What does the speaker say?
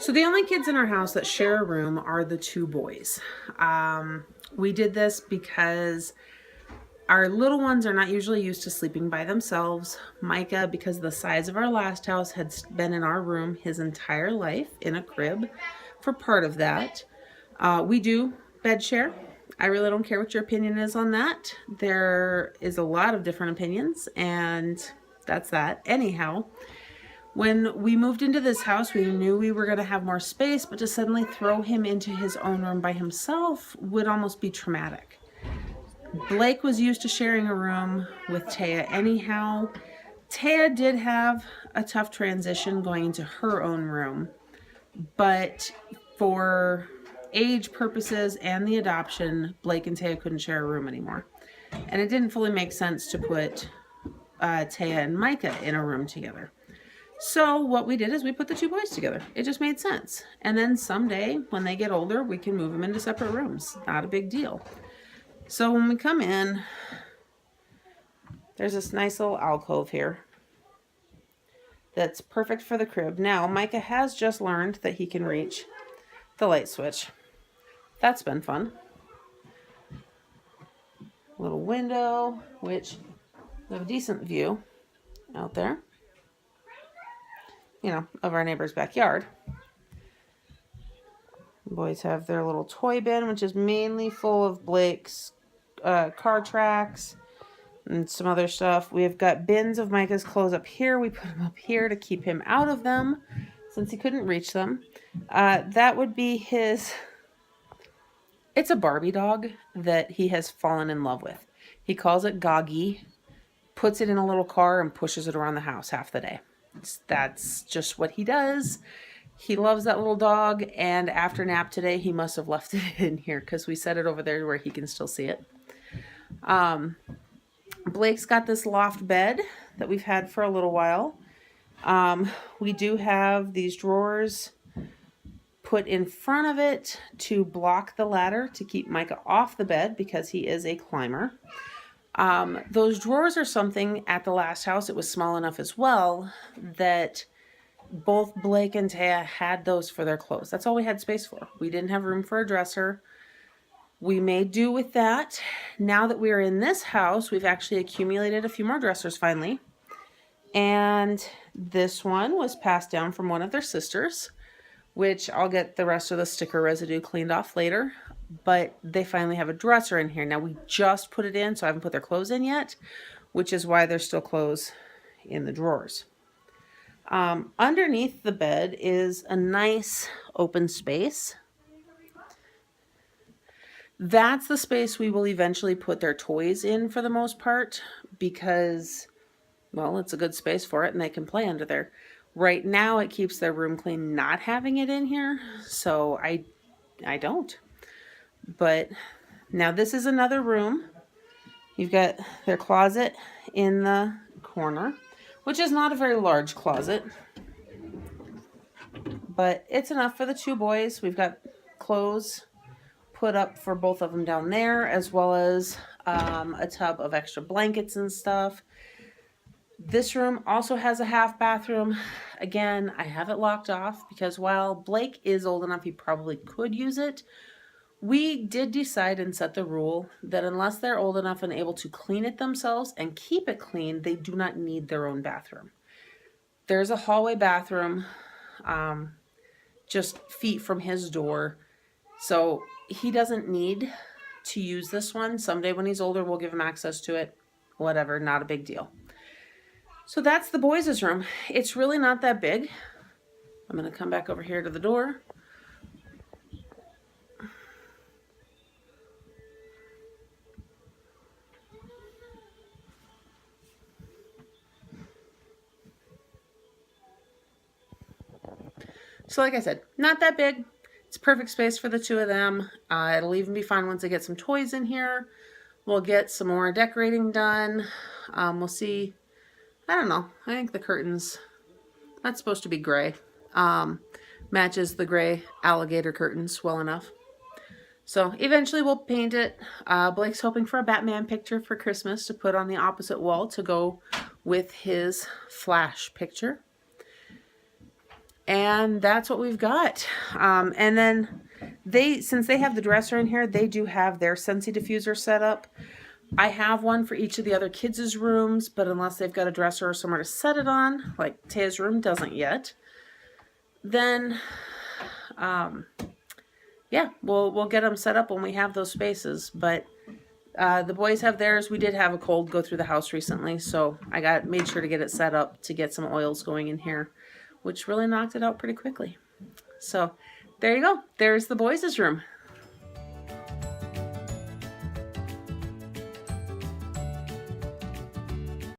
So the only kids in our house that share a room are the two boys. We did this because our little ones are not usually used to sleeping by themselves. Micah, because the size of our last house, had been in our room his entire life in a crib for part of that. We do bed share. I really don't care what your opinion is on that. There is a lot of different opinions, and that's that. Anyhow, when we moved into this house, we knew we were going to have more space, but to suddenly throw him into his own room by himself would almost be traumatic. Blake was used to sharing a room with Taya anyhow. Taya did have a tough transition going into her own room, but for age purposes and the adoption, Blake and Taya couldn't share a room anymore. And it didn't fully make sense to put Taya and Micah in a room together. So what we did is we put the two boys together. It just made sense. And then someday when they get older, we can move them into separate rooms. Not a big deal. So when we come in, there's this nice little alcove here that's perfect for the crib. Now, Micah has just learned that he can reach the light switch. That's been fun. Little window, which we have a decent view out there, you know, of our neighbor's backyard. The boys have their little toy bin, which is mainly full of Blake's car tracks and some other stuff. We have got bins of Micah's clothes up here. We put him up here to keep him out of them since he couldn't reach them. That would be his... It's a Barbie dog that he has fallen in love with. He calls it Goggy, puts it in a little car, and pushes it around the house half the day. That's just what he does. He loves that little dog, and after nap today, he must have left it in here because we set it over there where he can still see it. Blake's got this loft bed that we've had for a little while. We do have these drawers put in front of it to block the ladder to keep Micah off the bed because he is a climber. Those drawers are something at the last house. It was small enough as well that both Blake and Taya had those for their clothes. That's all we had space for. We didn't have room for a dresser. We made do with that. Now that we're in this house, we've actually accumulated a few more dressers finally. And this one was passed down from one of their sisters, which I'll get the rest of the sticker residue cleaned off later. But they finally have a dresser in here. Now we just put it in, so I haven't put their clothes in yet, which is why there's still clothes in the drawers. Underneath the bed is a nice open space. That's the space we will eventually put their toys in for the most part because, well, it's a good space for it and they can play under there. Right now it keeps their room clean not having it in here, so I don't. But now this is another room. You've got their closet in the corner, which is not a very large closet, but it's enough for the two boys. We've got clothes put up for both of them down there, as well as a tub of extra blankets and stuff. This room also has a half bathroom. Again, I have it locked off because while Blake is old enough, he probably could use it. We did decide and set the rule that unless they're old enough and able to clean it themselves and keep it clean, they do not need their own bathroom. There's a hallway bathroom just feet from his door. So he doesn't need to use this one. Someday when he's older, we'll give him access to it. Whatever, not a big deal. So that's the boys' room. It's really not that big. I'm going to come back over here to the door. So like I said, not that big. It's perfect space for the two of them. It'll even be fun once I get some toys in here. We'll get some more decorating done. We'll see. I don't know. I think the curtains, that's supposed to be gray. Matches the gray alligator curtains well enough. So eventually we'll paint it. Blake's hoping for a Batman picture for Christmas to put on the opposite wall to go with his Flash picture. And that's what we've got. And then since they have the dresser in here, they do have their Scentsy diffuser set up. I have one for each of the other kids' rooms, but unless they've got a dresser or somewhere to set it on, like Taya's room doesn't yet, then yeah, we'll get them set up when we have those spaces. But the boys have theirs. We did have a cold go through the house recently, so I made sure to get it set up to get some oils going in here, which really knocked it out pretty quickly. So there you go. There's the boys' room.